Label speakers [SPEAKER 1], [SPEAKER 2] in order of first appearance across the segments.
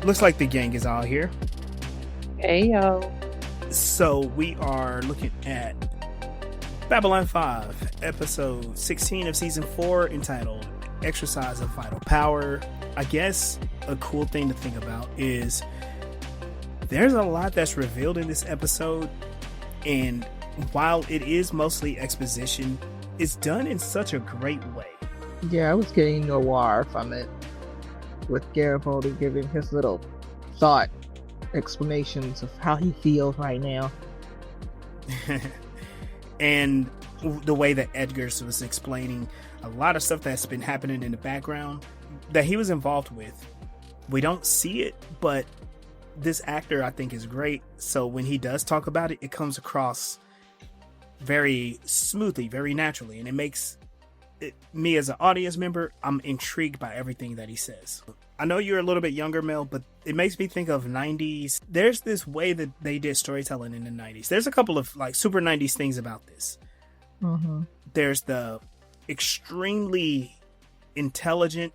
[SPEAKER 1] Looks like the gang is all here.
[SPEAKER 2] Hey, yo.
[SPEAKER 1] So we are looking at Babylon 5, episode 16 of season 4, entitled Exercise of Vital Power. I guess a cool thing to think about is there's a lot that's revealed in this episode, and while it is mostly exposition, it's done in such a great way.
[SPEAKER 2] Yeah, I was getting noir from it, with Garibaldi giving his little thought explanations of how he feels right now.
[SPEAKER 1] And the way that Edgar's was explaining a lot of stuff that's been happening in the background that he was involved with. We don't see it, but this actor, I think, is great. So when he does talk about it, it comes across very smoothly, very naturally. And it makes me as an audience member, I'm intrigued by everything that he says. I know you're a little bit younger, Mel, but it makes me think of 90s. There's this way that they did storytelling in the 90s. There's a couple of like super 90s things about this.
[SPEAKER 2] Mm-hmm.
[SPEAKER 1] There's the extremely intelligent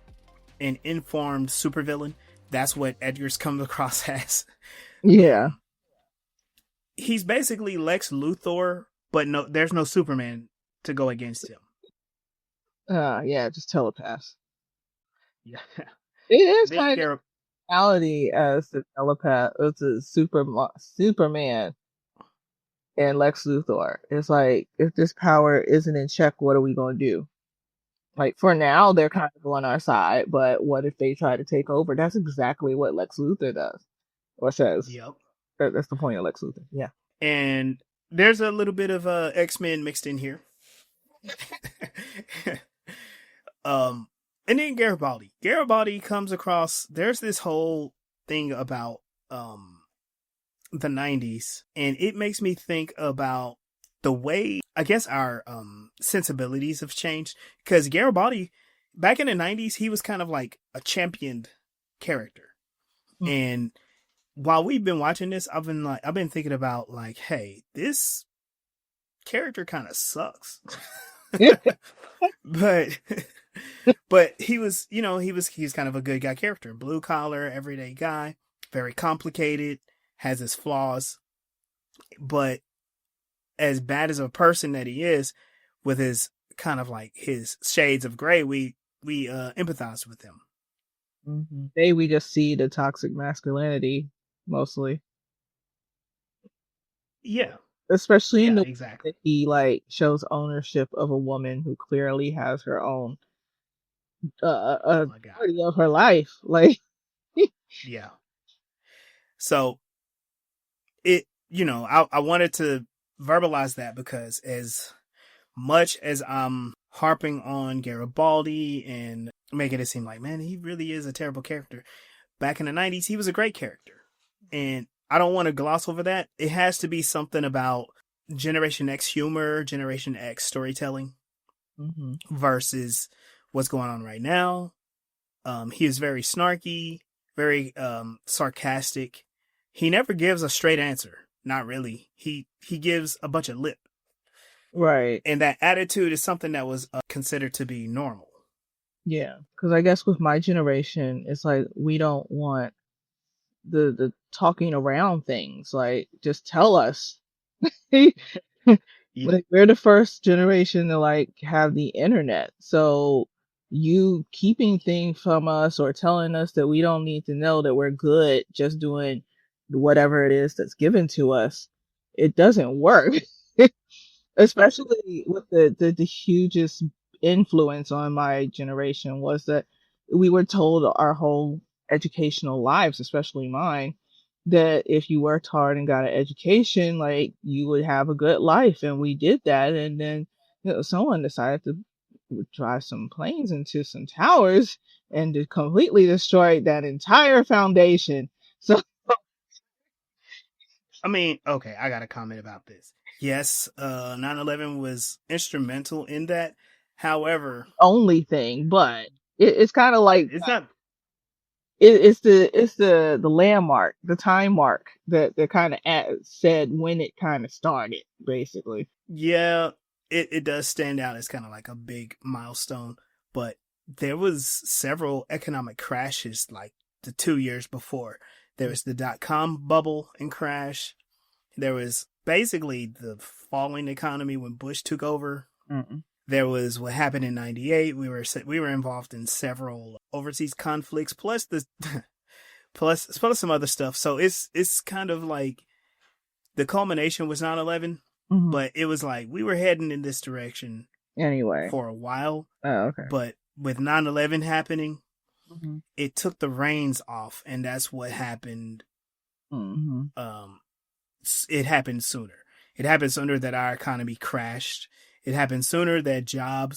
[SPEAKER 1] and informed supervillain. That's what Edgar's comes across as.
[SPEAKER 2] Yeah.
[SPEAKER 1] He's basically Lex Luthor, but no, there's no Superman to go against him.
[SPEAKER 2] Yeah, just telepath.
[SPEAKER 1] Yeah.
[SPEAKER 2] It is kind of reality as the telepath, as the Superman and Lex Luthor. It's like, if this power isn't in check, what are we going to do? Like, for now, they're kind of on our side, but what if they try to take over? That's exactly what Lex Luthor does, or says.
[SPEAKER 1] Yep.
[SPEAKER 2] That's the point of Lex Luthor, yeah.
[SPEAKER 1] And there's a little bit of X-Men mixed in here. And then Garibaldi. Garibaldi comes across, there's this whole thing about the 90s, and it makes me think about the way, I guess, our sensibilities have changed. Because Garibaldi, back in the 90s, he was kind of like a championed character. Mm-hmm. And while we've been watching this, I've been thinking about like, hey, this character kind of sucks. But he was, he's kind of a good guy character, blue collar, everyday guy, very complicated, has his flaws, but as bad as a person that he is, with his kind of like his shades of gray, we empathize with him.
[SPEAKER 2] Mm-hmm. Today we just see the toxic masculinity mostly.
[SPEAKER 1] Yeah.
[SPEAKER 2] Especially in the
[SPEAKER 1] exactly.
[SPEAKER 2] that he like shows ownership of a woman who clearly has her own party of her life. Like,
[SPEAKER 1] yeah. So it, I wanted to verbalize that because as much as I'm harping on Garibaldi and making it seem like, man, he really is a terrible character. Back in the 90s, he was a great character. And I don't want to gloss over that. It has to be something about Generation X humor, Generation X storytelling,
[SPEAKER 2] mm-hmm.
[SPEAKER 1] versus what's going on right now. He is very snarky, very sarcastic. He never gives a straight answer. Not really. He gives a bunch of lip.
[SPEAKER 2] Right.
[SPEAKER 1] And that attitude is something that was considered to be normal.
[SPEAKER 2] Yeah. Because I guess with my generation, it's like we don't want the talking around things. Like, just tell us. Yeah. Like, we're the first generation to like have the internet. So you keeping things from us or telling us that we don't need to know that we're good just doing whatever it is that's given to us, it doesn't work. Especially with the hugest influence on my generation was that we were told our whole educational lives, especially mine, that if you worked hard and got an education, like, you would have a good life. And we did that. And then, someone decided to drive some planes into some towers and to completely destroy that entire foundation. So,
[SPEAKER 1] I mean, okay, I got a comment about this. Yes, 9/11 was instrumental in that. However,
[SPEAKER 2] only thing, but it's kind of like,
[SPEAKER 1] it's not.
[SPEAKER 2] It's the landmark, the time mark that kind of said when it kind of started, basically.
[SPEAKER 1] Yeah, it does stand out as kind of like a big milestone, but there was several economic crashes like the 2 years before. There was the .com bubble and crash. There was basically the falling economy when Bush took over.
[SPEAKER 2] Mm-mm.
[SPEAKER 1] There was what happened in '98. We were involved in several overseas conflicts, plus plus some other stuff. So it's kind of like the culmination was 9/11,
[SPEAKER 2] Mm-hmm.
[SPEAKER 1] but it was like we were heading in this direction
[SPEAKER 2] anyway
[SPEAKER 1] for a while.
[SPEAKER 2] Oh, okay.
[SPEAKER 1] But with 9/11 happening,
[SPEAKER 2] Mm-hmm.
[SPEAKER 1] it took the reins off, and that's what happened.
[SPEAKER 2] Mm-hmm.
[SPEAKER 1] It happened sooner. It happened sooner that our economy crashed. It happened sooner that job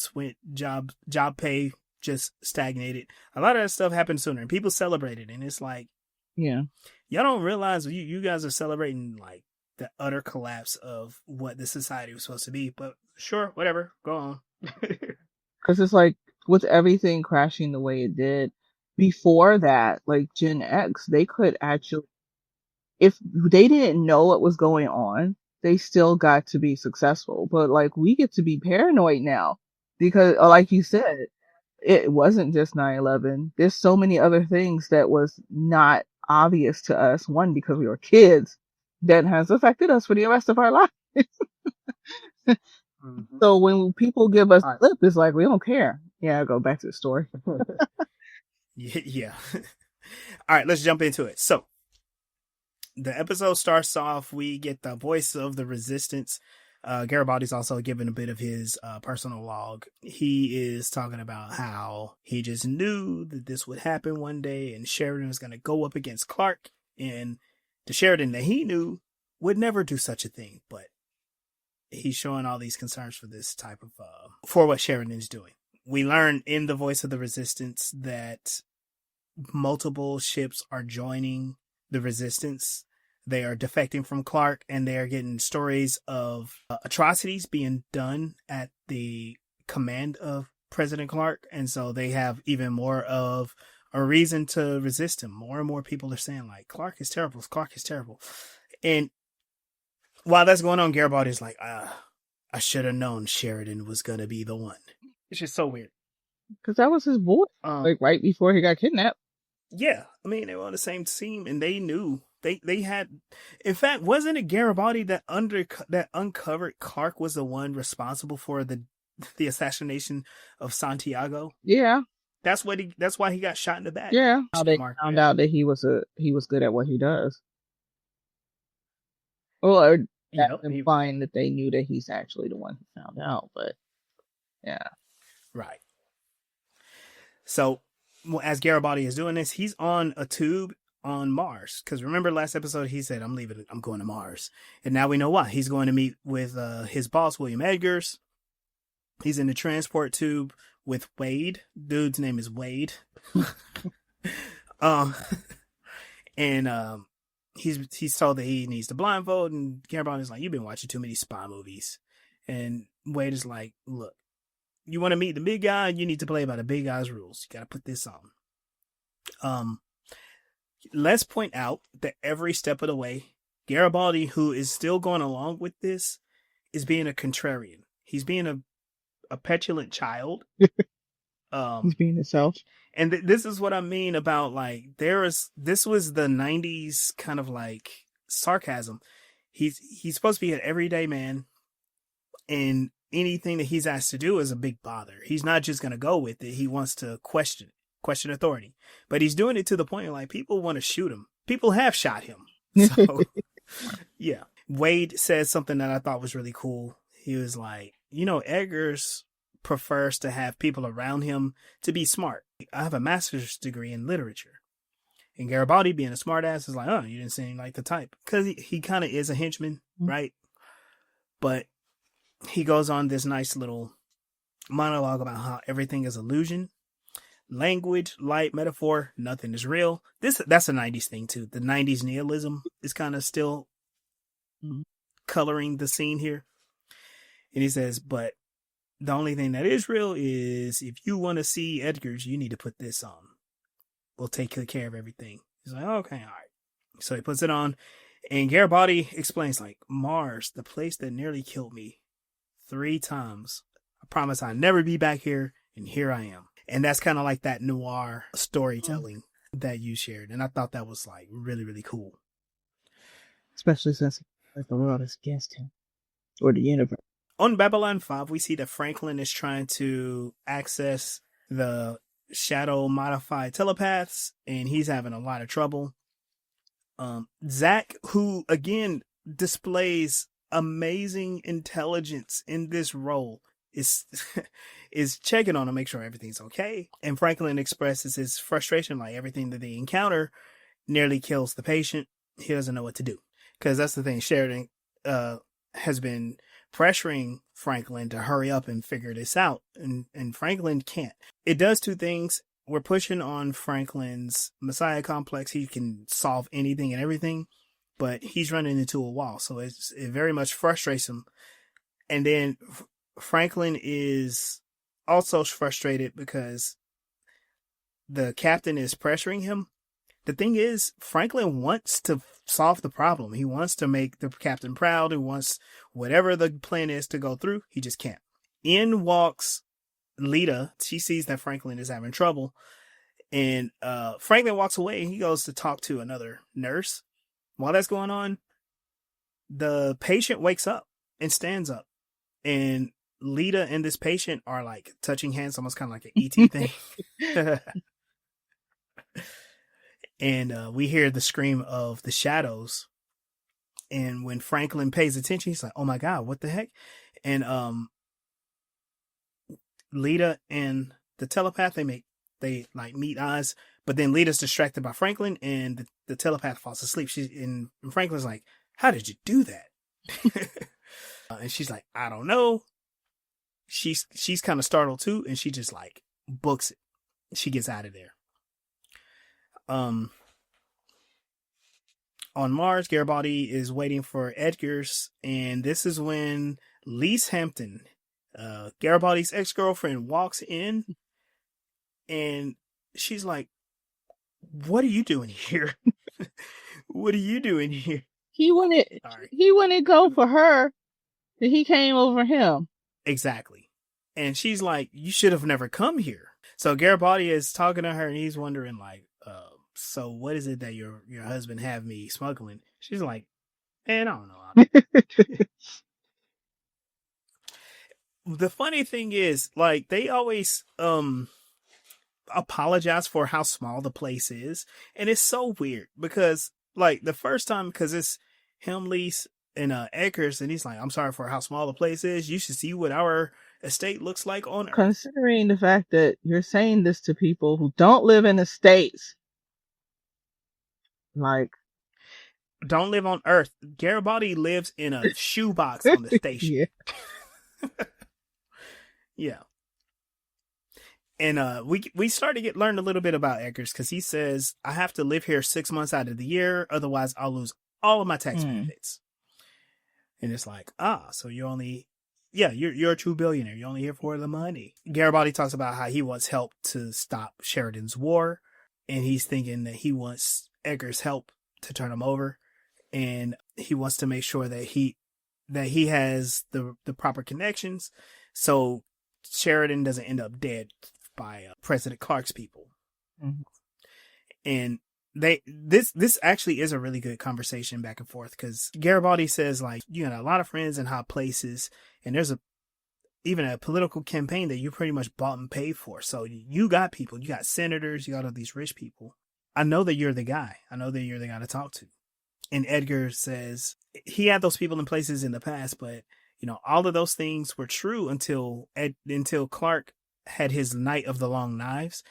[SPEAKER 1] pay just stagnated. A lot of that stuff happened sooner, and people celebrated. And it's like,
[SPEAKER 2] yeah,
[SPEAKER 1] y'all don't realize you guys are celebrating like the utter collapse of what the society was supposed to be. But sure, whatever, go on.
[SPEAKER 2] Because it's like with everything crashing the way it did before that, like Gen X, they could actually, if they didn't know what was going on, they still got to be successful. But like we get to be paranoid now because, like you said, it wasn't just 9/11. There's so many other things that was not obvious to us. One, because we were kids, that has affected us for the rest of our lives. Mm-hmm. So when people give us lip, it's like we don't care. Yeah, I'll go back to the story.
[SPEAKER 1] Yeah. All right, let's jump into it. So the episode starts off, we get the voice of the resistance. Garibaldi's also giving a bit of his personal log. He is talking about how he just knew that this would happen one day and Sheridan was going to go up against Clark, and the Sheridan that he knew would never do such a thing. But he's showing all these concerns for this type of, for what Sheridan's doing. We learn in the voice of the resistance that multiple ships are joining the resistance. They are defecting from Clark, and they are getting stories of atrocities being done at the command of President Clark. And so they have even more of a reason to resist him. More and more people are saying, like, Clark is terrible. Clark is terrible. And while that's going on, Garibaldi's like, I should have known Sheridan was going to be the one. It's just so weird.
[SPEAKER 2] Because that was his boy, like right before he got kidnapped.
[SPEAKER 1] Yeah. I mean, they were on the same team, and they knew. They had, in fact, wasn't it Garibaldi that uncovered Clark was the one responsible for the assassination of Santiago?
[SPEAKER 2] Yeah,
[SPEAKER 1] that's why he got shot in the back.
[SPEAKER 2] Yeah, how they found out that he was good at what he does. Well, that's implying that they knew that he's actually the one who found out. But yeah,
[SPEAKER 1] right. So, as Garibaldi is doing this, he's on a tube on Mars, because remember last episode he said, I'm going to Mars, and now we know why. He's going to meet with his boss, William Edgars. He's in the transport tube with Wade. Dude's name is Wade. And he's told that he needs to blindfold, and Garibaldi's like, you've been watching too many spy movies. And Wade is like, look, you want to meet the big guy, you need to play by the big guy's rules. You got to put this on. Let's point out that every step of the way, Garibaldi, who is still going along with this, is being a contrarian. He's being a petulant child.
[SPEAKER 2] He's being himself.
[SPEAKER 1] And this is what I mean about, like, this was the 90s kind of like sarcasm. He's supposed to be an everyday man, and anything that he's asked to do is a big bother. He's not just going to go with it. He wants to question authority, but he's doing it to the point like people want to shoot him. People have shot him. So yeah. Wade says something that I thought was really cool. He was like, Edgars prefers to have people around him to be smart. I have a master's degree in literature. And Garibaldi, being a smart ass, is like, oh, you didn't seem like the type. Because he kind of is a henchman, right? But he goes on this nice little monologue about how everything is illusion. Language, light, metaphor, nothing is real. That's a 90s thing too. The 90s nihilism is kind of still coloring the scene here. And he says, but the only thing that is real is if you want to see Edgars, you need to put this on. We'll take care of everything. He's like, okay, all right. So he puts it on, and Garibaldi explains, like, Mars, the place that nearly killed me 3 times. I promise I'll never be back here, and here I am. And that's kind of like that noir storytelling that you shared. And I thought that was like really, really cool.
[SPEAKER 2] Especially since like the world is against him. Or the universe.
[SPEAKER 1] On Babylon 5, we see that Franklin is trying to access the shadow modified telepaths, and he's having a lot of trouble. Zach, who again displays amazing intelligence in this role, is is checking on to make sure everything's okay. And Franklin expresses his frustration, like everything that they encounter nearly kills the patient. He doesn't know what to do, because that's the thing. Sheridan has been pressuring Franklin to hurry up and figure this out, and Franklin can't. It does two things. We're pushing on Franklin's Messiah complex. He can solve anything and everything, but he's running into a wall, so it very much frustrates him. And then Franklin is also frustrated because the captain is pressuring him. The thing is, Franklin wants to solve the problem. He wants to make the captain proud. He wants whatever the plan is to go through. He just can't. In walks Lita. She sees that Franklin is having trouble. And Franklin walks away and he goes to talk to another nurse. While that's going on, the patient wakes up and stands up. And Lita and this patient are like touching hands, almost kind of like an ET thing. And we hear the scream of the shadows. And when Franklin pays attention, he's like, oh my God, what the heck? And Lita and the telepath, they meet eyes, but then Lita's distracted by Franklin and the telepath falls asleep. And Franklin's like, how did you do that? And she's like, I don't know. She's kind of startled too, and she just like books it. She gets out of there. On Mars, Garibaldi is waiting for Edgar's, and this is when Lise Hampton, Garibaldi's ex-girlfriend, walks in, and she's like, what are you doing here? What are you doing here?
[SPEAKER 2] He wouldn't go for her, but he came over him.
[SPEAKER 1] Exactly. And she's like, you should have never come here. So Garibaldi is talking to her, and he's wondering like, so what is it that your husband have me smuggling? She's like, man, I don't know. The funny thing is, like, they always apologize for how small the place is, and it's so weird because, like, the first time, because it's him, Lise, and Eckers, and he's like, I'm sorry for how small the place is. You should see what our estate looks like on Earth.
[SPEAKER 2] Considering the fact that you're saying this to people who don't live in the States. Like,
[SPEAKER 1] don't live on Earth. Garibaldi lives in a shoebox on the station. Yeah. Yeah. And we started to learn a little bit about Eggers, because he says, I have to live here 6 months out of the year, otherwise I'll lose all of my tax benefits. And it's like, so you're a true billionaire. You're only here for the money. Garibaldi talks about how he wants help to stop Sheridan's war, and he's thinking that he wants Eggers' help to turn him over, and he wants to make sure that he has the proper connections, so Sheridan doesn't end up dead by President Clark's people. Mm-hmm. And this actually is a really good conversation back and forth, because Garibaldi says, like, you got a lot of friends in high places, and there's even a political campaign that you pretty much bought and paid for. So you got people, you got senators, you got all these rich people. I know that you're the guy. I know that you're the guy to talk to. And Edgar says he had those people in places in the past, but all of those things were true until Clark had his Night of the Long Knives.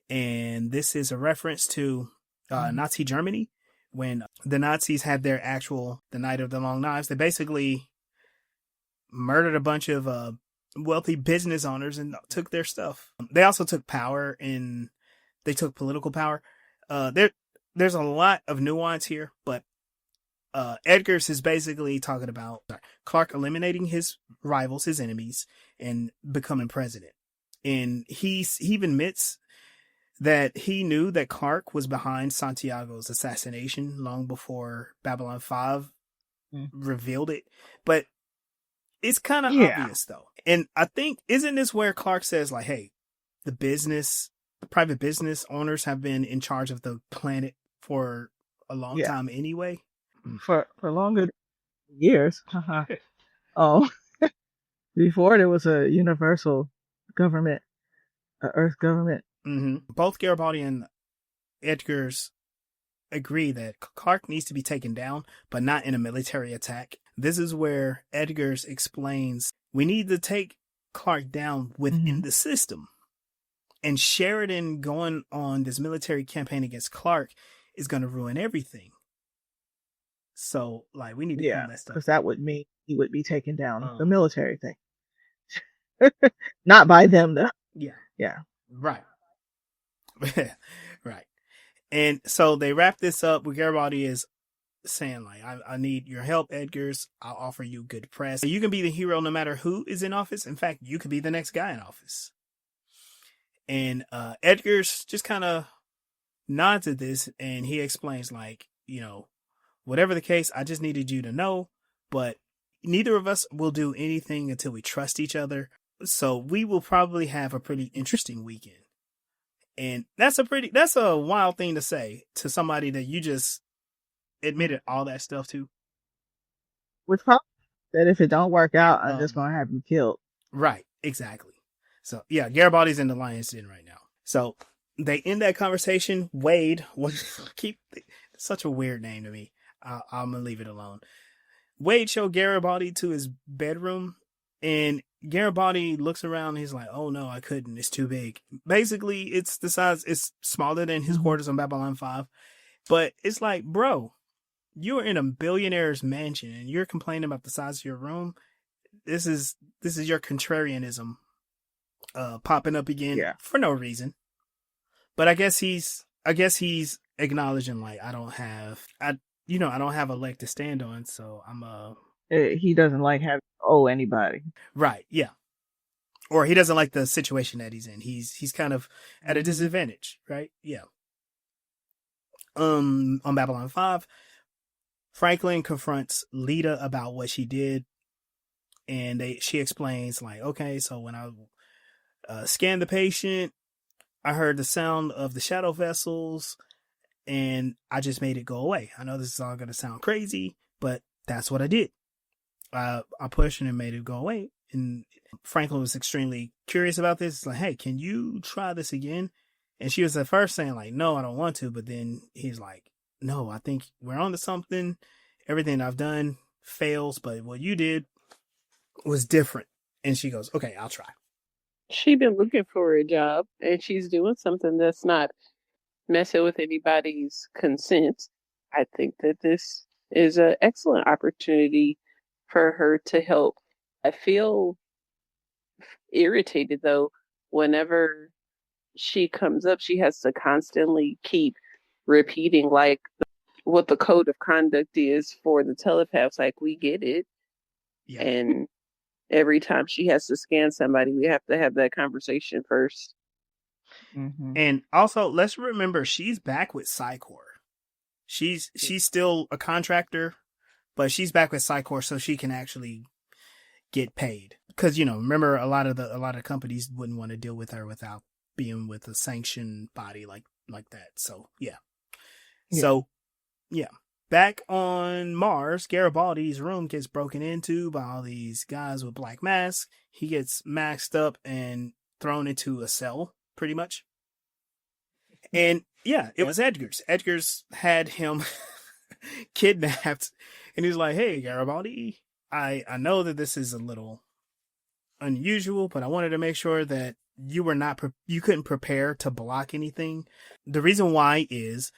[SPEAKER 1] And this is a reference to Nazi Germany. When the Nazis had their the Night of the Long Knives, they basically murdered a bunch of wealthy business owners and took their stuff. They also took power, and they took political power. There's a lot of nuance here, but Edgar's is basically talking about Clark eliminating his rivals, his enemies, and becoming president. And he even admits that he knew that Clark was behind Santiago's assassination long before Babylon 5 revealed it. But it's kind of obvious, though. And I think, isn't this where Clark says, like, hey, the business private business owners have been in charge of the planet for a long time anyway.
[SPEAKER 2] For longer years. Oh, before there was a universal government, Earth government.
[SPEAKER 1] Both Garibaldi and Edgar's agree that Clark needs to be taken down, but not in a military attack. This is where Edgar's explains we need to take Clark down within the system. And Sheridan going on this military campaign against Clark is going to ruin everything. So, like, we need to calm that stuff.
[SPEAKER 2] Because that would mean he would be taken down the military thing. Not by them, though.
[SPEAKER 1] Yeah. Right. Right. And so they wrap this up with Garibaldi is saying, like, I need your help, Edgar's. I'll offer you good press. You can be the hero no matter who is in office. In fact, you could be the next guy in office. And Edgar's just kind of nods at this, and he explains, like, you know, whatever the case, I just needed you to know, but neither of us will do anything until we trust each other. So we will probably have a pretty interesting weekend. And that's a wild thing to say to somebody that you just admitted all that stuff to.
[SPEAKER 2] Which probably that if it don't work out, I'm just going to have you killed.
[SPEAKER 1] Right. Exactly. So yeah, Garibaldi's in the lion's den right now. So they end that conversation. Wade, such a weird name to me. I'm going to leave it alone. Wade showed Garibaldi to his bedroom, and Garibaldi looks around and he's like, oh no, I couldn't. It's too big. Basically, it's the size, it's smaller than his quarters on Babylon 5. But it's like, bro, you're in a billionaire's mansion and you're complaining about the size of your room. This is your contrarianism popping up again for no reason. But I guess he's acknowledging, like, I don't have a leg to stand on, so
[SPEAKER 2] he doesn't like having to owe anybody.
[SPEAKER 1] Right, yeah. Or he doesn't like the situation that he's in. He's kind of at a disadvantage, right? Yeah. On Babylon 5, Franklin confronts Lita about what she did, and she explains, like, okay, so when I scanned the patient, I heard the sound of the shadow vessels, and I just made it go away. I know this is all going to sound crazy, but that's what I did. I pushed and made it go away. And Franklin was extremely curious about this. It's like, hey, can you try this again? And she was at first saying, like, no, I don't want to. But then he's like, no, I think we're on to something. Everything I've done fails, but what you did was different. And she goes, okay, I'll try.
[SPEAKER 3] She's been looking for a job, and she's doing something that's not messing with anybody's consent. I think that this is an excellent opportunity for her to help. I feel irritated, though, whenever she comes up, she has to constantly keep repeating, like, what the code of conduct is for the telepaths. Like, we get it.
[SPEAKER 1] Yeah.
[SPEAKER 3] And every time she has to scan somebody, we have to have that conversation first.
[SPEAKER 1] And also, let's remember, she's back with Psycor. She's still a contractor, but she's back with Psycor so she can actually get paid. Because, you know, remember, a lot of companies wouldn't want to deal with her without being with a sanctioned body like that. So yeah. So yeah. Back on Mars, Garibaldi's room gets broken into by all these guys with black masks. He gets maxed up and thrown into a cell, pretty much. And yeah, it was Edgar's. Edgar's had him kidnapped, and he's like, hey, Garibaldi, I know that this is a little unusual, but I wanted to make sure that you couldn't prepare to block anything. The reason why is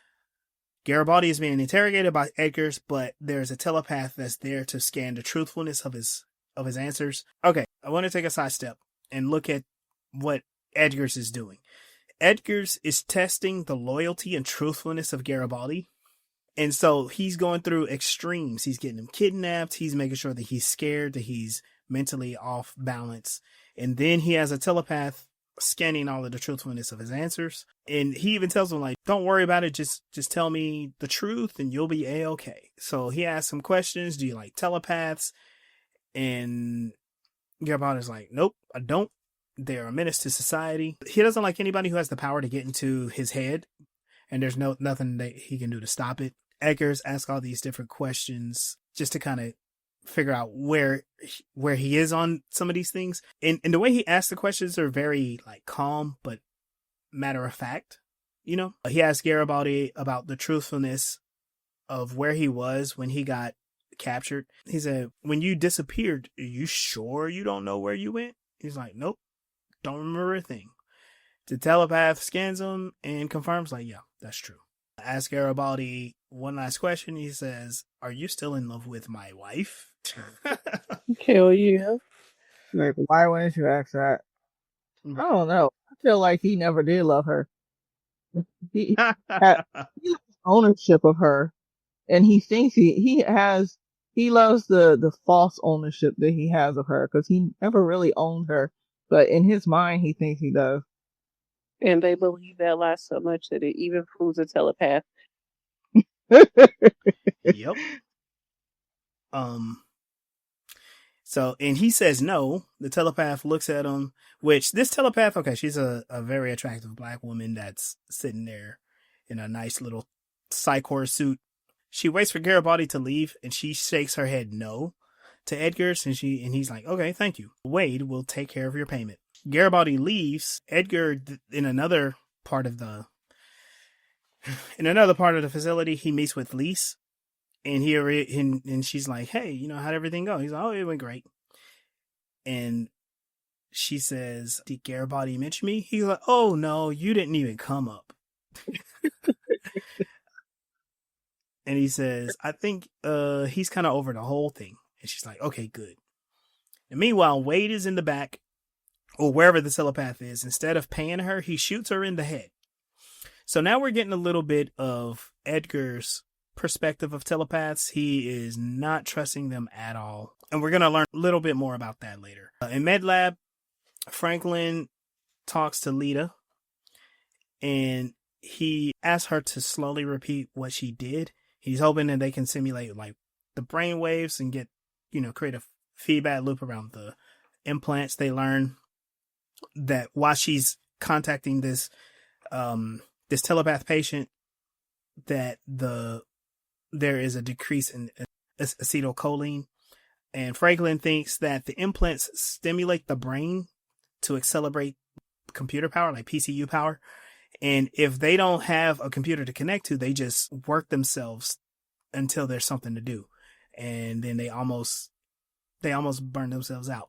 [SPEAKER 1] Garibaldi is being interrogated by Edgar's, but there's a telepath that's there to scan the truthfulness of his answers. Okay, I want to take a sidestep and look at what Edgar's is doing. Edgar's is testing the loyalty and truthfulness of Garibaldi. And so he's going through extremes. He's getting him kidnapped. He's making sure that he's scared, that he's mentally off balance. And then he has a telepath scanning all of the truthfulness of his answers. And he even tells him, like, don't worry about it. Just tell me the truth and you'll be A-okay. So he asks some questions. Do you like telepaths? And Garibaldi's like, nope, I don't. They're a menace to society. He doesn't like anybody who has the power to get into his head, and there's nothing that he can do to stop it. Edgar's asked all these different questions just to kind of figure out where he is on some of these things. And the way he asks the questions are very like calm but matter of fact. You know, he asked Garibaldi about the truthfulness of where he was when he got captured. He said, "When you disappeared, are you sure you don't know where you went?" He's like, "Nope, don't remember a thing." The telepath scans him and confirms, like, yeah, that's true. Ask Garibaldi one last question. He says, "Are you still in love with my wife?"
[SPEAKER 3] Hell yeah.
[SPEAKER 2] Like, why wouldn't you ask that? I don't know. I feel like he never did love her. He had ownership of her, and he thinks he loves the false ownership that he has of her, because he never really owned her, but in his mind he thinks he does.
[SPEAKER 3] And they believe that lie so much that it even fools a telepath.
[SPEAKER 1] Yep. So, and he says no. The telepath looks at him, which this telepath, okay, she's a very attractive black woman that's sitting there in a nice little psychor suit. She waits for Garibaldi to leave, and she shakes her head no to Edgar's, and he's like, "Okay, thank you. Wade will take care of your payment." Garibaldi leaves. Edgar, in another part of the facility, he meets with Lise, and she's like, "Hey, you know, how'd everything go?" He's like, "Oh, it went great." And she says, "Did Garibaldi mention me?" He's like, "Oh no, you didn't even come up." And he says, "I think he's kind of over the whole thing." And she's like, "Okay, good." And meanwhile, Wade is in the back, or wherever the telepath is. Instead of paying her, he shoots her in the head. So now we're getting a little bit of Edgar's perspective of telepaths. He is not trusting them at all. And we're going to learn a little bit more about that later. In MedLab, Franklin talks to Lita, and he asks her to slowly repeat what she did. He's hoping that they can simulate like the brain waves and get, create a feedback loop around the implants. They learn that while she's contacting this telepath patient, that there is a decrease in acetylcholine, and Franklin thinks that the implants stimulate the brain to accelerate computer power, like PCU power. And if they don't have a computer to connect to, they just work themselves until there's something to do. And then they almost burn themselves out.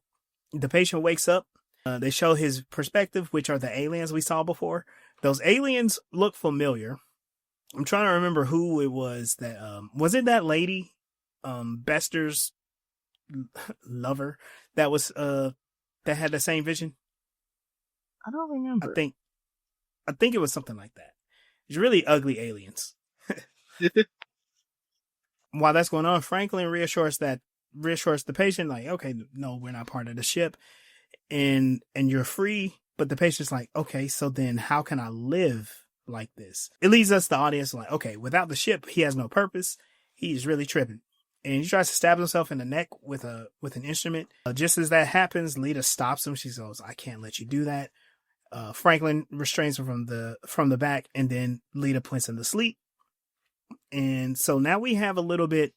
[SPEAKER 1] The patient wakes up. They show his perspective, which are the aliens we saw before. Those aliens look familiar. I'm trying to remember who it was that, was it that lady, Bester's lover that was, that had the same vision?
[SPEAKER 2] I don't remember.
[SPEAKER 1] I think it was something like that. It's really ugly aliens. While that's going on, Franklin reassures the patient, like, "Okay, no, we're not part of the ship, and you're free." But the patient's like, "Okay, so then how can I live like this?" It leads us, the audience, like, okay, without the ship, he has no purpose. He's really tripping. And he tries to stab himself in the neck with an instrument. Just as that happens, Lita stops him. She goes, "I can't let you do that." Franklin restrains him from the back, and then Lita puts him to sleep. And so now we have a little bit,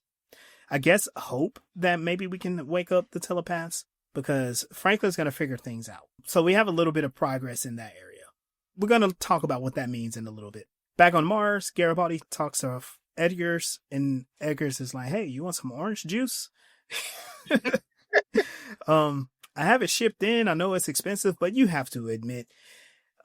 [SPEAKER 1] I guess, hope that maybe we can wake up the telepaths, because Franklin's going to figure things out. So we have a little bit of progress in that area. We're going to talk about what that means in a little bit. Back on Mars, Garibaldi talks to Edgar's, and Edgar's is like, "Hey, you want some orange juice?" "I have it shipped in. I know it's expensive, but you have to admit,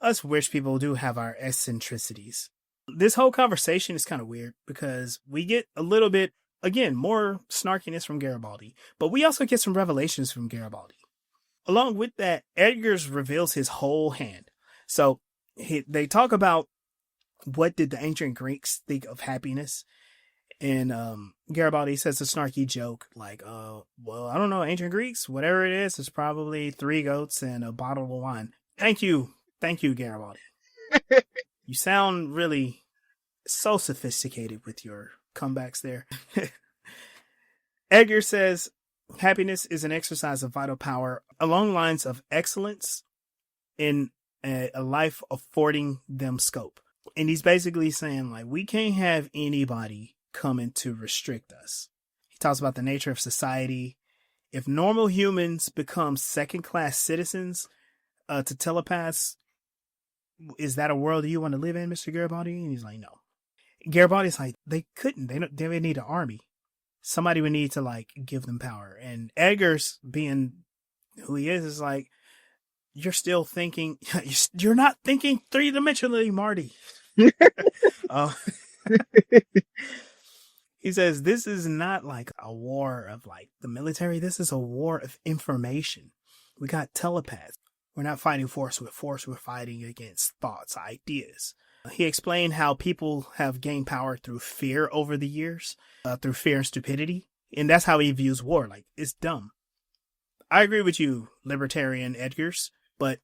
[SPEAKER 1] us rich people do have our eccentricities." This whole conversation is kind of weird because we get a little bit, again, more snarkiness from Garibaldi, but we also get some revelations from Garibaldi. Along with that, Edgar's reveals his whole hand. So they talk about what did the ancient Greeks think of happiness. And Garibaldi says a snarky joke like, "Well, I don't know, ancient Greeks, whatever it is, it's probably 3 goats and a bottle of wine." Thank you, Garibaldi. You sound really so sophisticated with your comebacks there. Edgar says happiness is an exercise of vital power along lines of excellence in a life affording them scope. And he's basically saying, like, we can't have anybody coming to restrict us. He talks about the nature of society. If normal humans become second-class citizens to telepaths, is that a world you want to live in, Mr. Garibaldi? And he's like, no. Garibaldi's like, they couldn't. They would need an army. Somebody would need to, like, give them power. And Edgar's, being who he is like, you're still thinking, you're not thinking three-dimensionally, Marty. He says, this is not like a war of like the military. This is a war of information. We got telepaths. We're not fighting force with force. We're fighting against thoughts, ideas. He explained how people have gained power through fear over the years, through fear and stupidity. And that's how he views war. Like, it's dumb. I agree with you, libertarian Edgars, but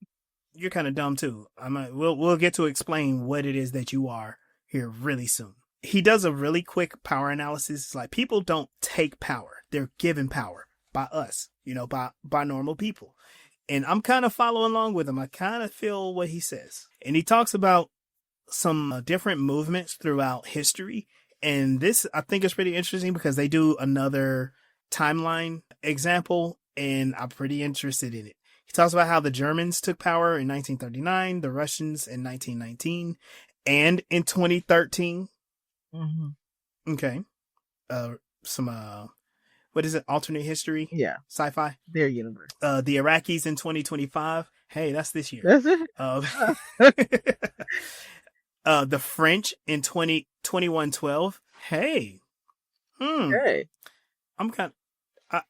[SPEAKER 1] you're kind of dumb too. We'll get to explain what it is that you are here really soon. He does a really quick power analysis. It's like, people don't take power. They're given power by us, by normal people. And I'm kind of following along with him. I kind of feel what he says. And he talks about some different movements throughout history. And this, I think, is pretty interesting because they do another timeline example, and I'm pretty interested in it. He talks about how the Germans took power in 1939, the Russians in 1919, and in 2013. Mm-hmm. Okay. What is it? Alternate history?
[SPEAKER 2] Yeah.
[SPEAKER 1] Sci-fi?
[SPEAKER 2] Their universe.
[SPEAKER 1] The Iraqis in 2025. Hey, that's this year.
[SPEAKER 2] That's it.
[SPEAKER 1] The French in 2112. Hey.
[SPEAKER 2] Hey.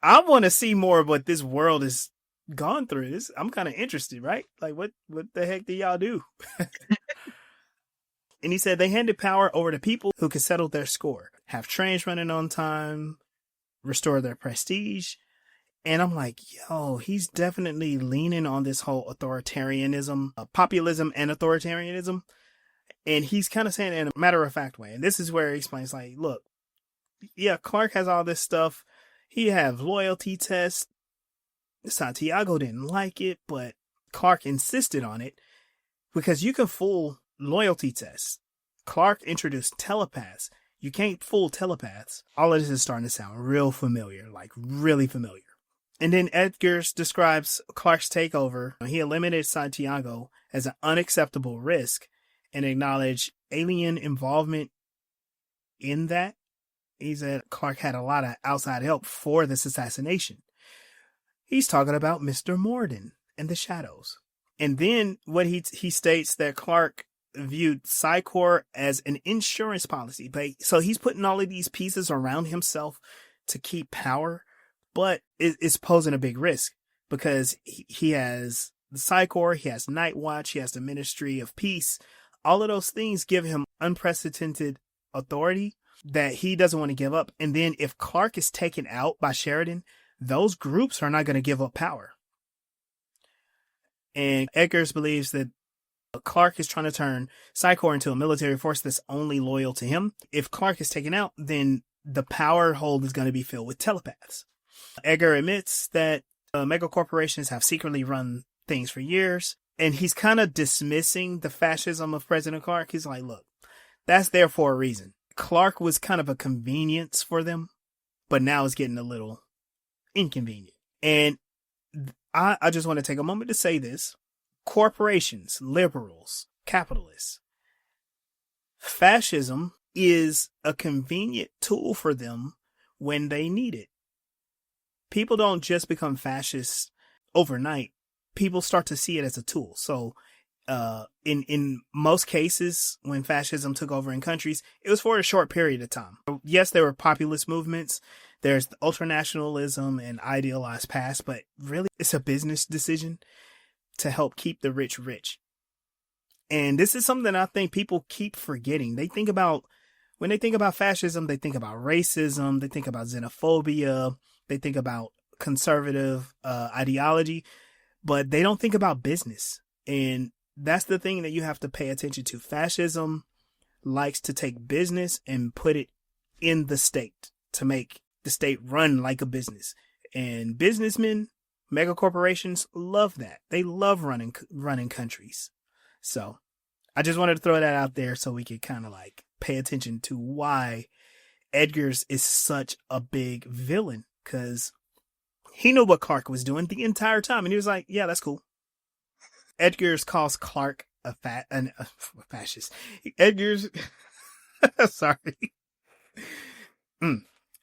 [SPEAKER 1] I want to see more of what this world has gone through. I'm kind of interested, right? Like, what the heck do y'all do? And he said they handed power over to people who could settle their score, have trains running on time, restore their prestige. And I'm like, yo, he's definitely leaning on this whole authoritarianism, populism and authoritarianism. And he's kind of saying it in a matter-of-fact way. And this is where he explains, like, look, yeah, Clark has all this stuff. He have loyalty tests. Santiago didn't like it, but Clark insisted on it because you can fool loyalty tests. Clark introduced telepaths. You can't fool telepaths. All of this is starting to sound real familiar, like really familiar. And then Edgars describes Clark's takeover. He eliminated Santiago as an unacceptable risk and acknowledged alien involvement in that. He said Clark had a lot of outside help for this assassination. He's talking about Mr. Morden and the Shadows. And then what he states that Clark viewed Psychor as an insurance policy. So he's putting all of these pieces around himself to keep power, but it's posing a big risk because he has the Psychor, he has Night Watch, he has the Ministry of Peace. All of those things give him unprecedented authority that he doesn't want to give up. And then if Clark is taken out by Sheridan, those groups are not going to give up power. And Edgars believes that Clark is trying to turn Psychor into a military force that's only loyal to him. If Clark is taken out, then the power hold is going to be filled with telepaths. Edgar admits that mega corporations have secretly run things for years, and he's kind of dismissing the fascism of President Clark. He's like, look, that's there for a reason. Clark was kind of a convenience for them, but now it's getting a little inconvenient. And I just want to take a moment to say this. Corporations, liberals, capitalists, fascism is a convenient tool for them when they need it. People don't just become fascists overnight. People start to see it as a tool. So in most cases, when fascism took over in countries, it was for a short period of time. Yes, there were populist movements. There's the ultranationalism and idealized past, but really it's a business decision to help keep the rich rich. And this is something I think people keep forgetting. When they think about fascism, they think about racism, they think about xenophobia, they think about conservative ideology, but they don't think about business. And that's the thing that you have to pay attention to. Fascism likes to take business and put it in the state to make the state run like a business. And businessmen Mega corporations love that. They love running countries. So I just wanted to throw that out there so we could kind of like pay attention to why Edgar's is such a big villain, because he knew what Clark was doing the entire time, and he was like, "Yeah, that's cool." Edgar's calls Clark a fascist. Edgar's sorry.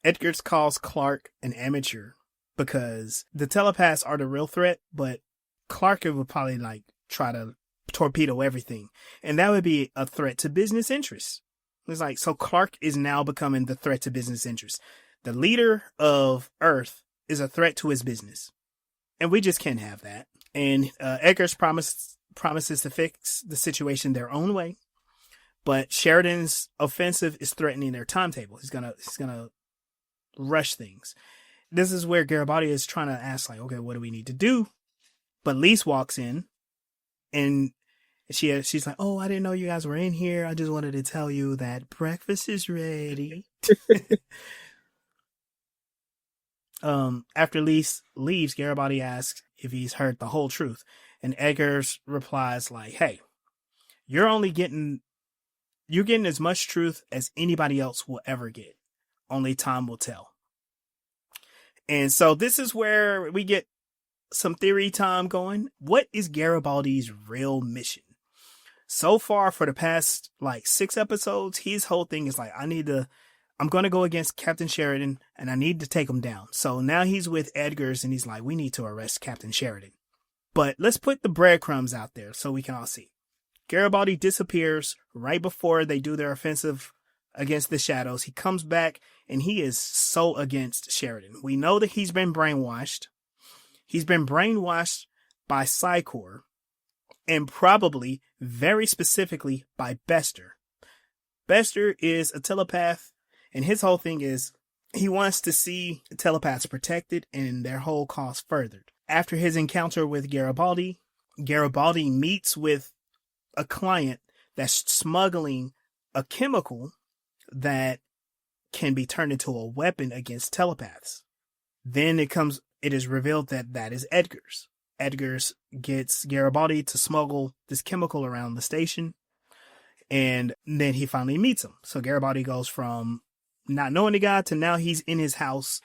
[SPEAKER 1] Edgar's calls Clark an amateur because the telepaths are the real threat, but Clark would probably like try to torpedo everything, and that would be a threat to business interests. It's like, so Clark is now becoming the threat to business interests. The leader of Earth is a threat to his business, and we just can't have that. And Edgar's promises to fix the situation their own way, but Sheridan's offensive is threatening their timetable. He's gonna rush things. This is where Garibaldi is trying to ask, like, okay, what do we need to do? But Lise walks in, and she's like, "Oh, I didn't know you guys were in here. I just wanted to tell you that breakfast is ready." After Lise leaves, Garibaldi asks if he's heard the whole truth, and Edgar's replies like, "Hey, you're getting as much truth as anybody else will ever get. Only time will tell." And so this is where we get some theory time going. What is Garibaldi's real mission? So far, for the past like 6 episodes, his whole thing is like, I'm going to go against Captain Sheridan, and I need to take him down. So now he's with Edgar's, and he's like, we need to arrest Captain Sheridan. But let's put the breadcrumbs out there so we can all see. Garibaldi disappears right before they do their offensive against the Shadows. He comes back, and he is so against Sheridan. We know that he's been brainwashed. He's been brainwashed by Psycor, and probably, very specifically, by Bester. Bester is a telepath, and his whole thing is he wants to see telepaths protected and their whole cause furthered. After his encounter with Garibaldi, Garibaldi meets with a client that's smuggling a chemical that can be turned into a weapon against telepaths. Then it is revealed that that is Edgar's. Edgar's gets Garibaldi to smuggle this chemical around the station, and then he finally meets him. So Garibaldi goes from not knowing the guy to now he's in his house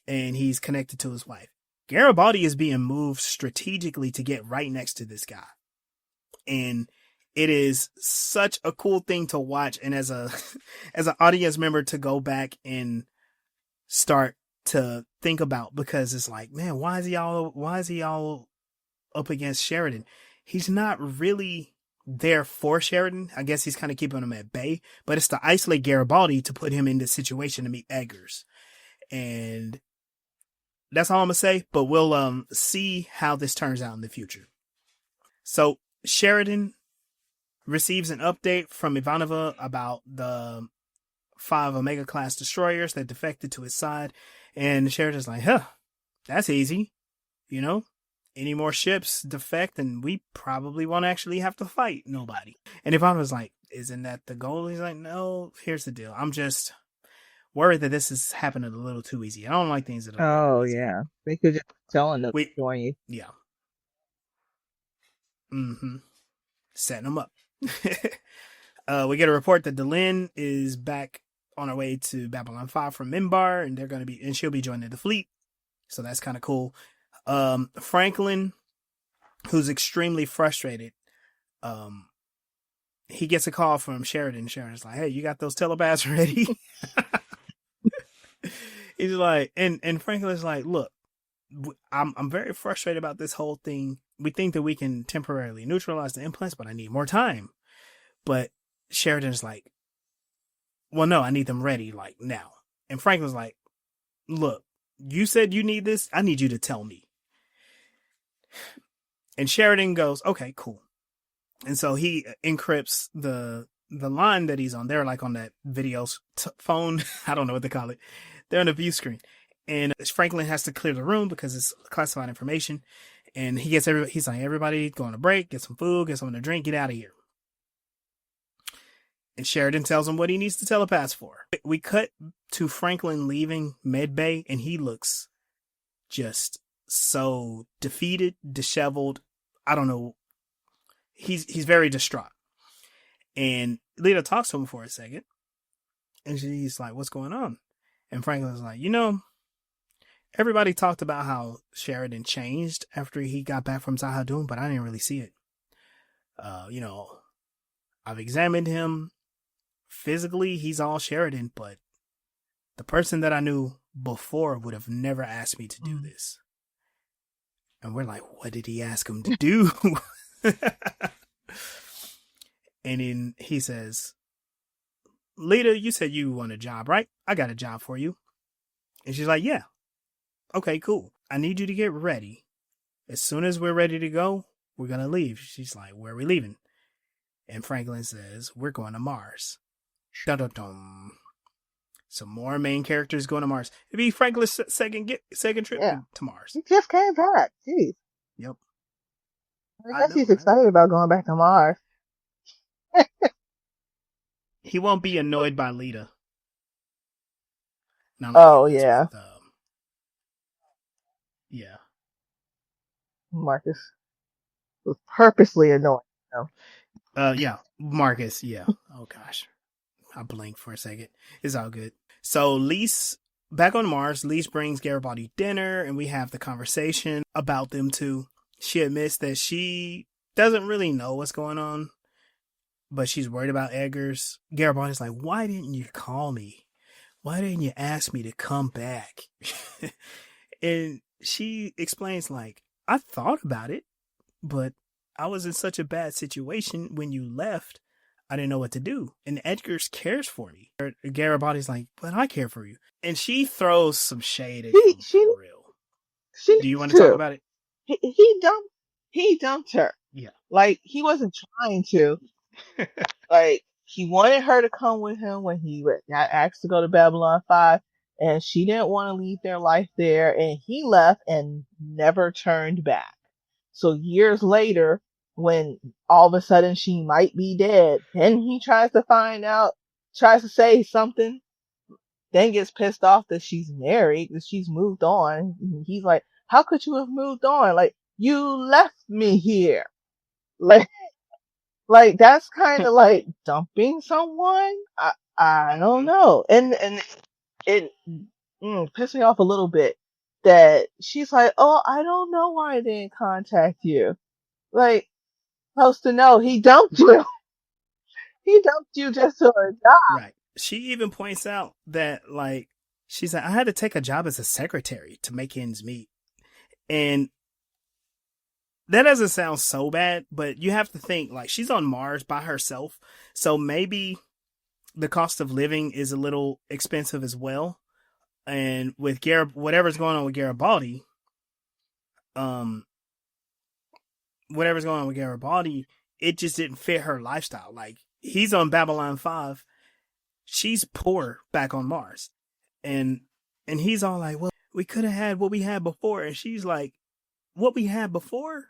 [SPEAKER 1] and he's connected to his wife. Garibaldi is being moved strategically to get right next to this guy. And it is such a cool thing to watch, and as an audience member to go back and start to think about, because it's like, man, why is he all up against Sheridan? He's not really there for Sheridan. I guess he's kind of keeping him at bay, but it's to isolate Garibaldi to put him in this situation to meet Eggers. And that's all I'm gonna say, but we'll see how this turns out in the future. So Sheridan receives an update from Ivanova about the 5 Omega class destroyers that defected to his side, and Sheridan's like, that's easy. Any more ships defect and we probably won't actually have to fight nobody. And Ivanova's like, isn't that the goal? He's like, no, here's the deal. I'm just worried that this is happening a little too easy. I don't like things that are easy.
[SPEAKER 2] Yeah. They could just tell him to join you.
[SPEAKER 1] Yeah. Setting them up. We get a report that Delenn is back on her way to Babylon 5 from Minbar, and she'll be joining the fleet. So that's kind of cool. Franklin, who's extremely frustrated, he gets a call from Sheridan. Sheridan's like, hey, you got those telepaths ready? He's like, and Franklin's like, look, I'm very frustrated about this whole thing. We think that we can temporarily neutralize the implants, but I need more time. But Sheridan's like, well, no, I need them ready, like, now. And Franklin's like, look, you said you need this. I need you to tell me. And Sheridan goes, okay, cool. And so he encrypts the line that he's on. They're like on that video phone. I don't know what they call it. They're on the view screen. And Franklin has to clear the room because it's classified information. And he's like, everybody go on a break, get some food, get something to drink, get out of here. And Sheridan tells him what he needs to telepass for. We cut to Franklin leaving medbay, and he looks just so defeated, disheveled. I don't know. He's very distraught. And Lita talks to him for a second. And she's like, what's going on? And Franklin's like, everybody talked about how Sheridan changed after he got back from Zahadum, but I didn't really see it. I've examined him physically. He's all Sheridan, but the person that I knew before would have never asked me to do this. And we're like, what did he ask him to do? And then he says, Lita, you said you want a job, right? I got a job for you. And she's like, yeah. Okay, cool. I need you to get ready. As soon as we're ready to go, we're going to leave. She's like, where are we leaving? And Franklin says, we're going to Mars. Dun-dun-dun. Some more main characters going to Mars. It'd be Franklin's second trip to Mars.
[SPEAKER 2] He just came back. Jeez.
[SPEAKER 1] Yep.
[SPEAKER 2] I guess he's excited about going back to Mars.
[SPEAKER 1] He won't be annoyed by Lita.
[SPEAKER 2] Oh, yeah.
[SPEAKER 1] Yeah.
[SPEAKER 2] Marcus was purposely annoying.
[SPEAKER 1] Yeah. Marcus, yeah. Oh, gosh. I blinked for a second. It's all good. So, Lise, back on Mars, Lise brings Garibaldi dinner, and we have the conversation about them two. She admits that she doesn't really know what's going on, but she's worried about Eggers. Garibaldi's like, why didn't you call me? Why didn't you ask me to come back? And she explains, like, I thought about it, but I was in such a bad situation when you left. I didn't know what to do. And Eggers cares for me. Garibaldi's like, but I care for you. And she throws some shade at him for real. Do you want to talk about it?
[SPEAKER 2] He dumped her.
[SPEAKER 1] Yeah.
[SPEAKER 2] Like, he wasn't trying to. Like, he wanted her to come with him when he got asked to go to Babylon 5, and she didn't want to leave their life there, and he left and never turned back. So years later, when all of a sudden she might be dead, then he tries to say something, then gets pissed off that she's married, that she's moved on. And he's like, how could you have moved on? Like, you left me here. Like that's kind of like dumping someone. I don't know. And it pissed me off a little bit that she's like, oh, I don't know why I didn't contact you. Like, supposed to know he dumped you. He dumped you just for a job.
[SPEAKER 1] Right. She even points out that, like, she's like, I had to take a job as a secretary to make ends meet. And that doesn't sound so bad, but you have to think, like, she's on Mars by herself. So maybe the cost of living is a little expensive as well. And with whatever's going on with Garibaldi, it just didn't fit her lifestyle. Like, he's on Babylon 5. She's poor back on Mars. And he's all like, well, we could have had what we had before. And she's like, what we had before?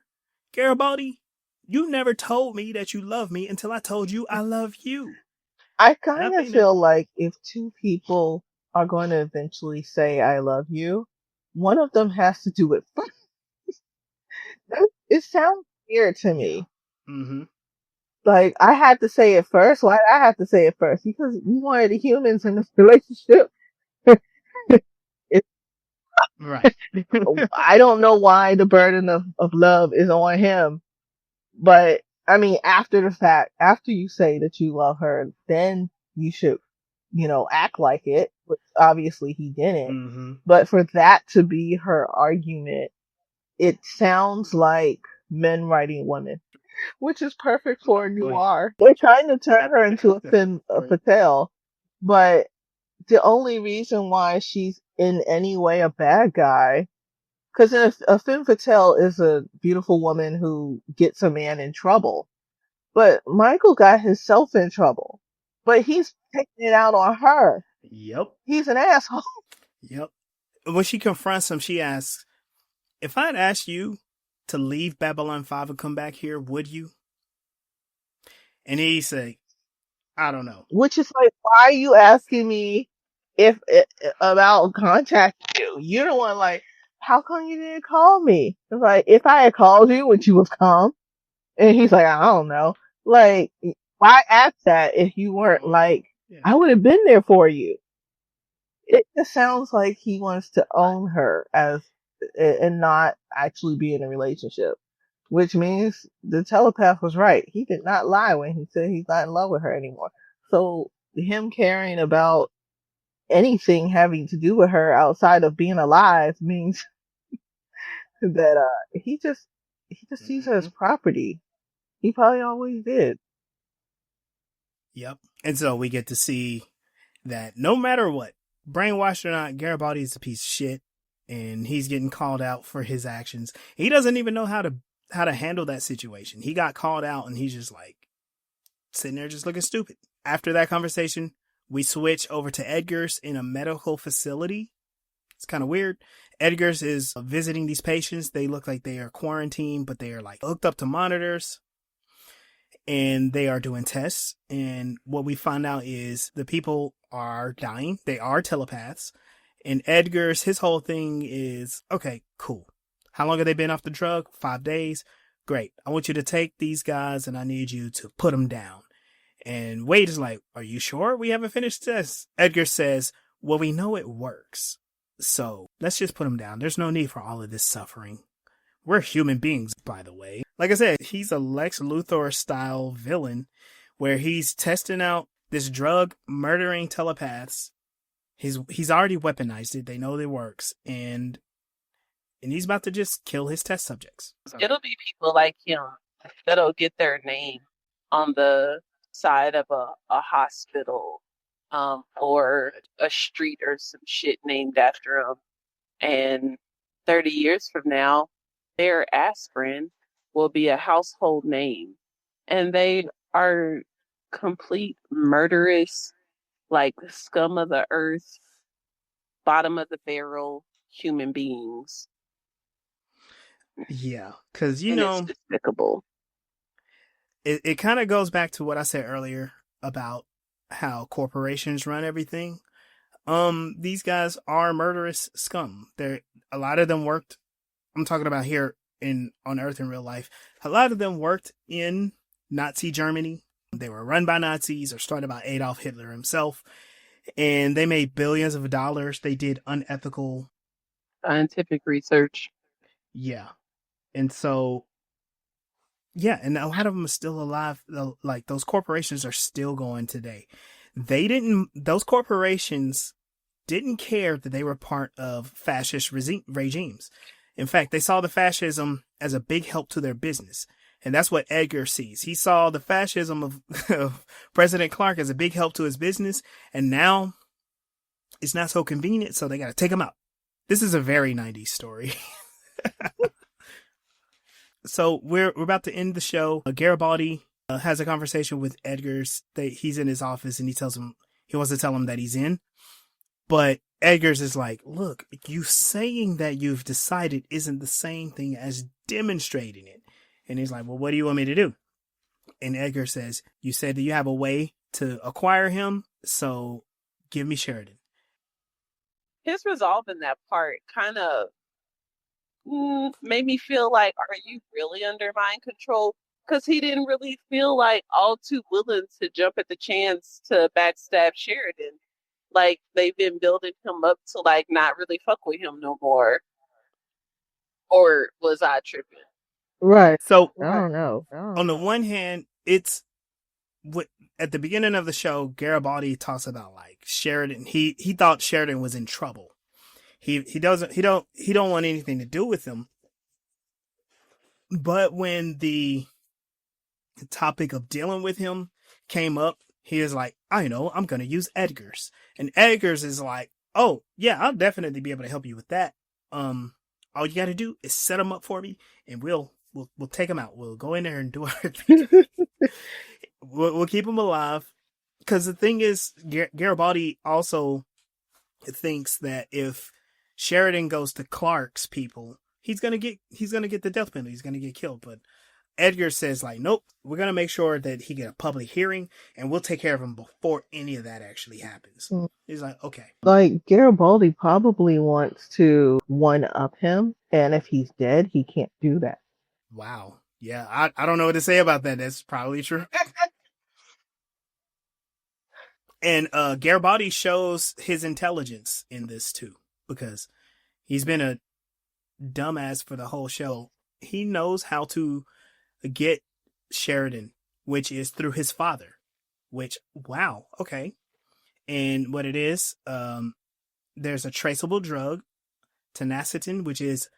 [SPEAKER 1] Garibaldi, you never told me that you love me until I told you I love you.
[SPEAKER 2] I kind of feel like if two people are going to eventually say I love you, one of them has to do it first. It sounds weird to me.
[SPEAKER 1] Mm-hmm.
[SPEAKER 2] Like, I had to say it first. Why did I have to say it first? Because you wanted the humans in this relationship.
[SPEAKER 1] Right.
[SPEAKER 2] I don't know why the burden of love is on him. But, I mean, after the fact, after you say that you love her, then you should, act like it, which obviously he didn't.
[SPEAKER 1] Mm-hmm.
[SPEAKER 2] But for that to be her argument, it sounds like men writing women, which is perfect for a noir. They're trying to turn her into a femme fatale, but the only reason why she's in any way a bad guy, because a femme fatale is a beautiful woman who gets a man in trouble. But Michael got himself in trouble, but he's taking it out on her.
[SPEAKER 1] Yep.
[SPEAKER 2] He's an asshole.
[SPEAKER 1] Yep. When she confronts him, she asks, if I'd asked you to leave Babylon 5 and come back here, would you? And he said, I don't know.
[SPEAKER 2] Which is like, why are you asking me about contacting you? You're the one like, how come you didn't call me? It's like, if I had called you, would you have come? And he's like, I don't know. Like, why ask that if you weren't like,
[SPEAKER 1] Yeah.
[SPEAKER 2] I would have been there for you. It just sounds like he wants to own her and not actually be in a relationship, which means the telepath was right. He did not lie when he said he's not in love with her anymore. So him caring about anything having to do with her outside of being alive means that he just sees her as property. He probably always did.
[SPEAKER 1] Yep. And so we get to see that no matter what, brainwashed or not, Garibaldi is a piece of shit, and he's getting called out for his actions. He doesn't even know how to handle that situation. He got called out, and he's just like sitting there just looking stupid. After that conversation, we switch over to Edgar's in a medical facility. It's kind of weird. Edgar's is visiting these patients. They look like they are quarantined, but they are like hooked up to monitors. And they are doing tests. And what we find out is the people are dying. They are telepaths. And Edgar's, his whole thing is, okay, cool. How long have they been off the drug? 5 days. Great. I want you to take these guys and I need you to put them down. And Wade is like, are you sure we haven't finished this? Edgar says, well, we know it works. So let's just put them down. There's no need for all of this suffering. We're human beings, by the way. Like I said, he's a Lex Luthor style villain where he's testing out this drug, murdering telepaths. He's already weaponized it. They know it works. And he's about to just kill his test subjects.
[SPEAKER 3] It'll be people like him that'll get their name on the side of a hospital, or a street or some shit named after him. And 30 years from now, their aspirin will be a household name. And they are complete murderous, like scum of the earth, bottom of the barrel human beings.
[SPEAKER 1] Yeah, because,
[SPEAKER 3] It's despicable.
[SPEAKER 1] It kind of goes back to what I said earlier about how corporations run everything. These guys are murderous scum. A lot of them worked. I'm talking about here on Earth in real life. A lot of them worked in Nazi Germany. They were run by Nazis or started by Adolf Hitler himself, and they made billions of dollars. They did unethical
[SPEAKER 3] Scientific research.
[SPEAKER 1] Yeah, and so. Yeah, and a lot of them are still alive. Like, those corporations are still going today. Those corporations didn't care that they were part of fascist regimes. In fact, they saw the fascism as a big help to their business. And that's what Edgar sees. He saw the fascism of President Clark as a big help to his business. And now it's not so convenient, so they got to take him out. This is a very 90s story. So we're about to end the show. Garibaldi has a conversation with Edgar's. He's in his office and he wants to tell him that he's in. But Edgar's is like, look, you saying that you've decided isn't the same thing as demonstrating it. And he's like, well, what do you want me to do? And Edgar says, you said that you have a way to acquire him, so give me Sheridan.
[SPEAKER 3] His resolve in that part kind of made me feel like, are you really under mind control? Because he didn't really feel like all too willing to jump at the chance to backstab Sheridan. Like, they've been building him up to, like, not really fuck with him no more. Or was I tripping?
[SPEAKER 2] Right.
[SPEAKER 1] So,
[SPEAKER 2] I don't know.
[SPEAKER 1] On the one hand, it's at the beginning of the show, Garibaldi talks about, like, Sheridan. He thought Sheridan was in trouble. He don't want anything to do with him. But when the topic of dealing with him came up, he is like, I know, I'm going to use Edgar's. And Edgar's is like, oh, yeah, I'll definitely be able to help you with that. All you got to do is set him up for me, and we'll take him out. We'll go in there and do our thing. we'll keep him alive. Because the thing is, Garibaldi also thinks that if Sheridan goes to Clark's people, he's gonna get the death penalty. He's gonna get killed. But Edgar says like, nope, we're gonna make sure that he get a public hearing, and we'll take care of him before any of that actually happens.
[SPEAKER 2] Mm.
[SPEAKER 1] He's like, okay,
[SPEAKER 2] Like Garibaldi probably wants to one up him, and if he's dead, he can't do that.
[SPEAKER 1] wow, yeah, I don't know what to say about that. That's probably true. And Garibaldi shows his intelligence in this too, because he's been a dumbass for the whole show. He knows how to get Sheridan, which is through his father, which, wow, okay. And what it is, there's a traceable drug, tenacitin, which is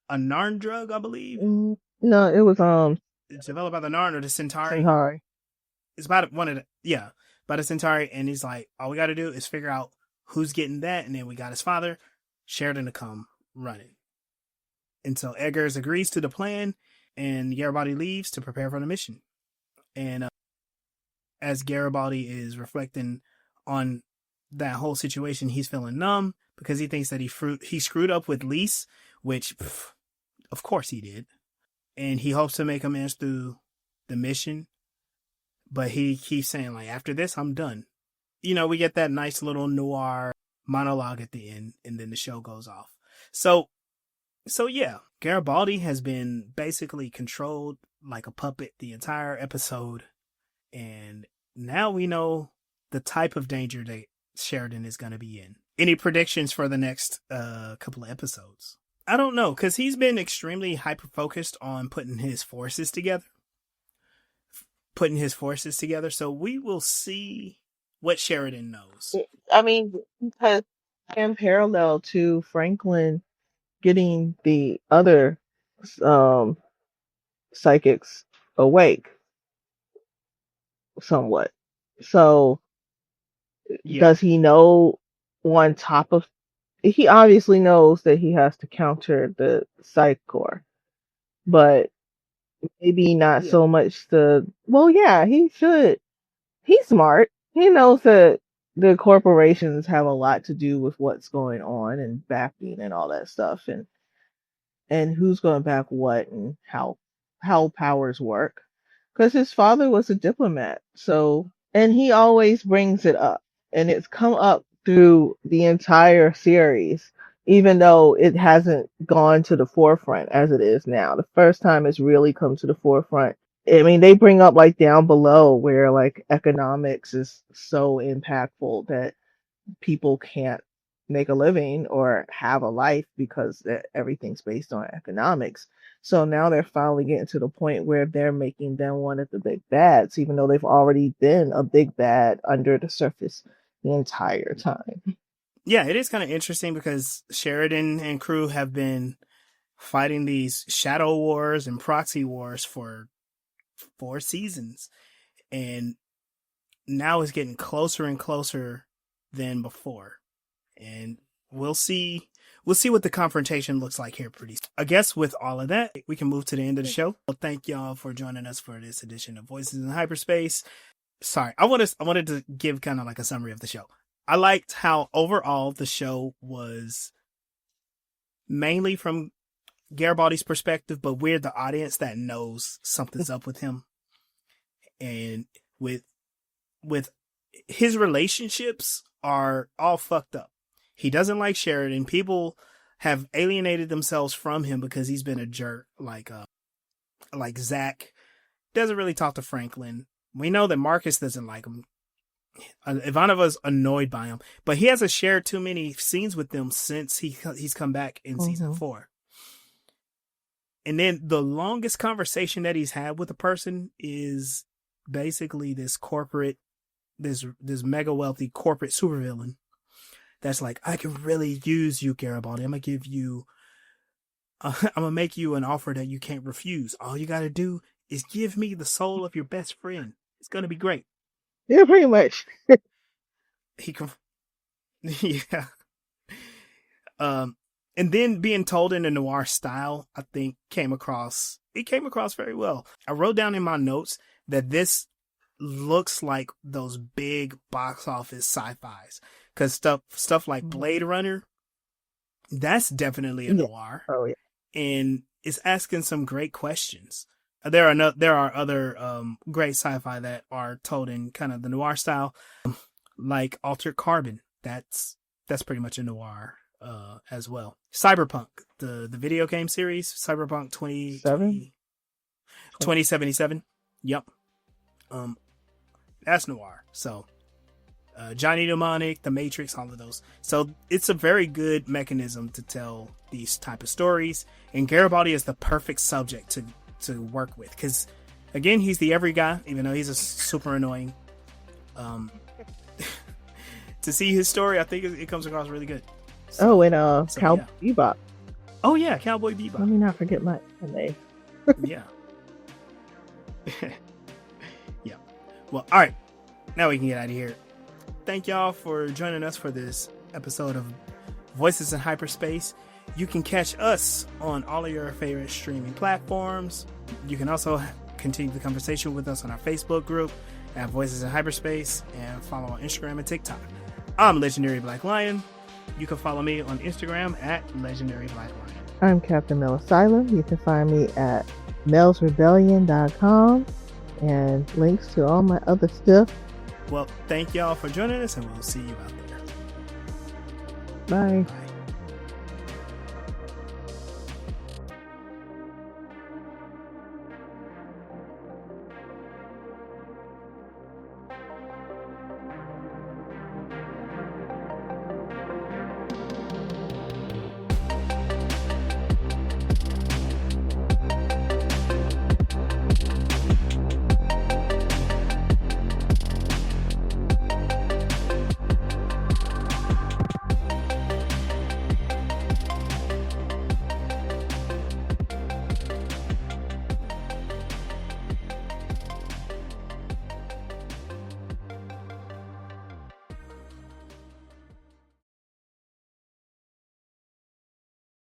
[SPEAKER 1] a Narn drug, I believe.
[SPEAKER 2] No, it was
[SPEAKER 1] It's developed by the Narn or the Centauri.
[SPEAKER 2] Centauri.
[SPEAKER 1] It's about one of the, yeah, by the Centauri. And he's like, all we got to do is figure out who's getting that. And then we got his father, Sheridan, to come running. And so Eggers agrees to the plan, and Garibaldi leaves to prepare for the mission. And as Garibaldi is reflecting on that whole situation, he's feeling numb because he thinks that he screwed up with Lise, which, of course he did. And he hopes to make amends through the mission. But he keeps saying, like, after this, I'm done. You know, we get that nice little noir monologue at the end, and then the show goes off. So yeah, Garibaldi has been basically controlled like a puppet the entire episode. And now we know the type of danger that Sheridan is going to be in. Any predictions for the next couple of episodes? I don't know, because he's been extremely hyper-focused on putting his forces together. So we will see what Sheridan knows.
[SPEAKER 2] I mean, because in parallel to Franklin getting the other psychics awake somewhat. So does he know on top of, he obviously knows that he has to counter the Psych Corps, but maybe not so much he should. He's smart. He knows that the corporations have a lot to do with what's going on and backing and all that stuff, and who's going to back what and how powers work. Because his father was a diplomat, and he always brings it up, and it's come up through the entire series, even though it hasn't gone to the forefront as it is now. The first time it's really come to the forefront. I mean, they bring up like down below where like economics is so impactful that people can't make a living or have a life because everything's based on economics. So now they're finally getting to the point where they're making them one of the big bads, even though they've already been a big bad under the surface the entire time.
[SPEAKER 1] Yeah, it is kind of interesting because Sheridan and crew have been fighting these shadow wars and proxy wars for 4 seasons. And now it's getting closer and closer than before. And we'll see what the confrontation looks like here pretty soon. I guess with all of that, we can move to the end of the show. Well, thank y'all for joining us for this edition of Voices in Hyperspace. Sorry, I wanted to give kind of like a summary of the show. I liked how overall the show was mainly from Garibaldi's perspective, but we're the audience that knows something's up with him. And with his relationships are all fucked up. He doesn't like Sheridan. People have alienated themselves from him because he's been a jerk. Like Zach doesn't really talk to Franklin. We know that Marcus doesn't like him. Ivanova's annoyed by him, but he hasn't shared too many scenes with them since he's come back in season 4. And then the longest conversation that he's had with a person is basically this mega wealthy corporate supervillain that's like, I can really use you, Garibaldi. I'm gonna make you an offer that you can't refuse. All you gotta do is give me the soul of your best friend. It's gonna be great.
[SPEAKER 2] Yeah, pretty much.
[SPEAKER 1] Yeah. And then being told in a noir style, I think came across very well. I wrote down in my notes that this looks like those big box office sci-fis, because stuff like Blade Runner, that's definitely a noir.
[SPEAKER 2] Oh yeah.
[SPEAKER 1] And it's asking some great questions. There are other great sci-fi that are told in kind of the noir style, like Altered Carbon. That's pretty much a noir as well. Cyberpunk, the video game series, Cyberpunk 2077. Yep. That's noir. So Johnny Mnemonic, The Matrix, all of those. So it's a very good mechanism to tell these type of stories, and Garibaldi is the perfect subject to work with, because again, he's the every guy, even though he's a super annoying. To see his story, I think it comes across really good.
[SPEAKER 2] So, Cowboy Bebop.
[SPEAKER 1] Oh yeah, Cowboy Bebop.
[SPEAKER 2] Let me not forget my name.
[SPEAKER 1] Yeah. Yeah. Well, all right. Now we can get out of here. Thank y'all for joining us for this episode of Voices in Hyperspace. You can catch us on all of your favorite streaming platforms. You can also continue the conversation with us on our Facebook group at Voices in Hyperspace, and follow on Instagram and TikTok. I'm Legendary Black Lion. You can follow me on Instagram at Legendary Black Lion.
[SPEAKER 2] I'm Captain Melisila. You can find me at melsrebellion.com, and links to all my other stuff.
[SPEAKER 1] Well, thank y'all for joining us, and we'll see you out there.
[SPEAKER 2] Bye.
[SPEAKER 1] Bye.